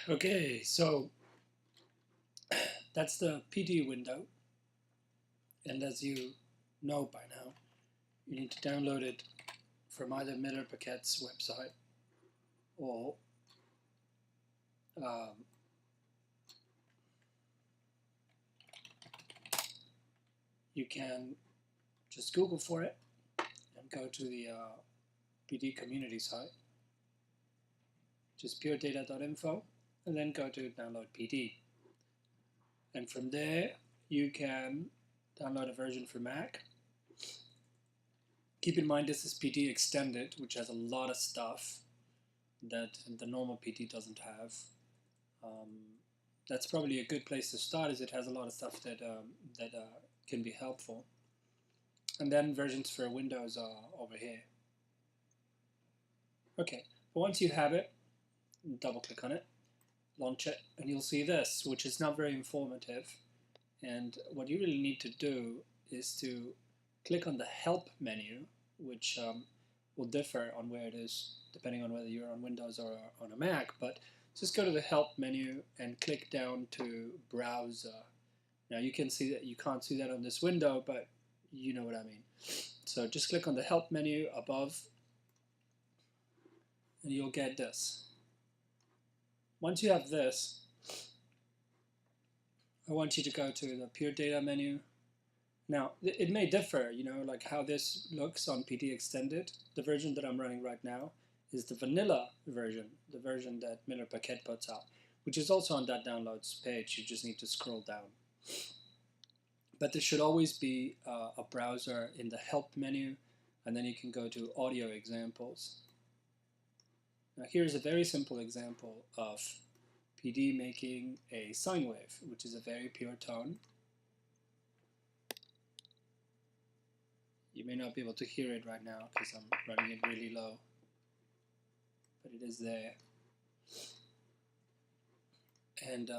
Okay, so that's the PD window, and as you know by now, you need to download it from either Miller Paquette's website or um, you can just Google for it and go to the PD community site, just PuredataQuickIntro.mov, and then go to download PD. And from there, you can download a version for Mac. Keep in mind this is PD extended, which has a lot of stuff that the normal PD doesn't have. That's probably a good place to start, as it has a lot of stuff that can be helpful. And then versions for Windows are over here. Okay, but once you have it, double click on it, launch it, and you'll see this, which is not very informative. And what you really need to do is to click on the Help menu, which will differ on where it is depending on whether you're on Windows or on a Mac, but just go to the Help menu and click down to Browser. Now you can see that you can't see that on this window, but you know what I mean. So just click on the Help menu above and you'll get this. Once you have this, I want you to go to the Pure Data menu. Now, it may differ, like how this looks on PD Extended. The version that I'm running right now is the vanilla version, the version that Miller Paquette puts out, which is also on that downloads page. You just need to scroll down. But there should always be a browser in the Help menu, and then you can go to Audio Examples. Now, here's a very simple example of PD making a sine wave, which is a very pure tone. You may not be able to hear it right now because I'm running it really low, but it is there. And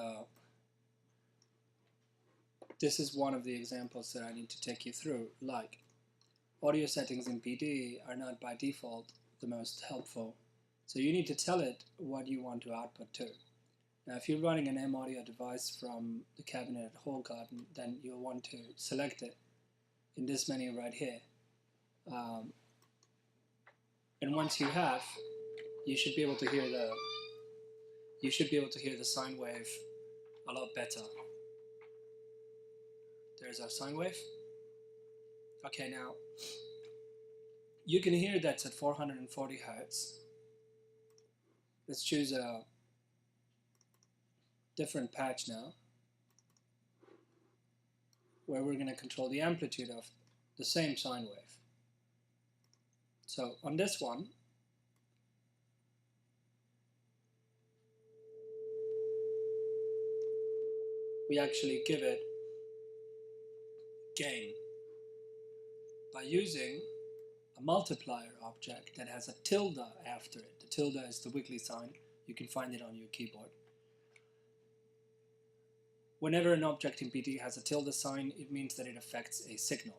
this is one of the examples that I need to take you through. Like, audio settings in PD are not by default the most helpful, so you need to tell it what you want to output to. Now, if you're running an M audio device from the cabinet at Whole Garden, then you'll want to select it in this menu right here. And once you have, you should be able to hear the sine wave a lot better. There's our sine wave. Okay, now you can hear that's at 440 Hertz. Let's choose a different patch now, where we're going to control the amplitude of the same sine wave. So on this one, we actually give it gain by using a multiplier object that has a tilde after it. The tilde is the wiggly sign. You can find it on your keyboard. Whenever an object in PD has a tilde sign, it means that it affects a signal.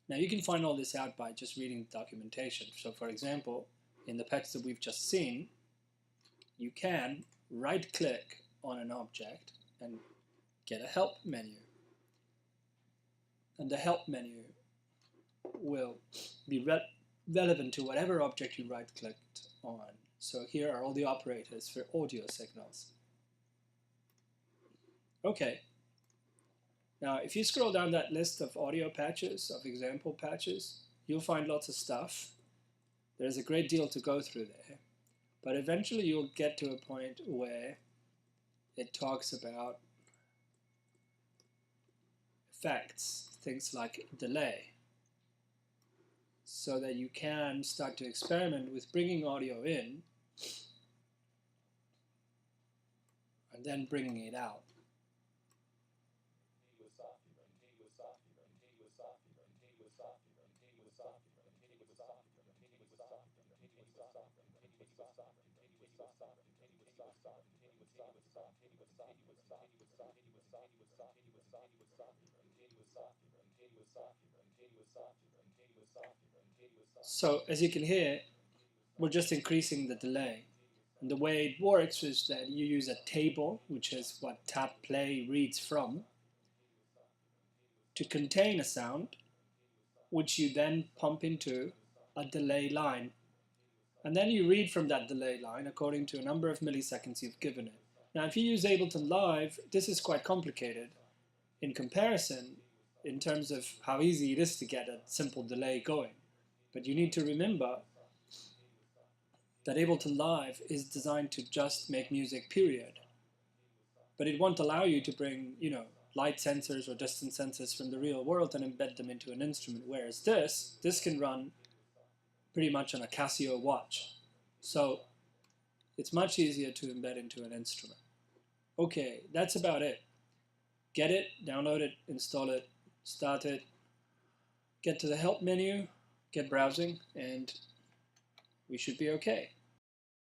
Now you can find all this out by just reading the documentation. So for example, in the patch that we've just seen, you can right-click on an object and get a Help menu. And the Help menu will be relevant to whatever object you right-clicked on. So here are all the operators for audio signals. Okay. Now, if you scroll down that list of audio patches, of example patches, you'll find lots of stuff. There's a great deal to go through there. But eventually you'll get to a point where it talks about effects, things like delay, so that you can start to experiment with bringing audio in and then bringing it out. So as you can hear, we're just increasing the delay. And the way it works is that you use a table, which is what tap play reads from, to contain a sound, which you then pump into a delay line. And then you read from that delay line according to a number of milliseconds you've given it. Now, if you use Ableton Live, this is quite complicated in comparison in terms of how easy it is to get a simple delay going. But you need to remember that Ableton Live is designed to just make music, period. But it won't allow you to bring, light sensors or distance sensors from the real world and embed them into an instrument. Whereas this can run pretty much on a Casio watch. So it's much easier to embed into an instrument. Okay, that's about it. Get it, download it, install it, start it, get to the help menu, get browsing, and we should be okay.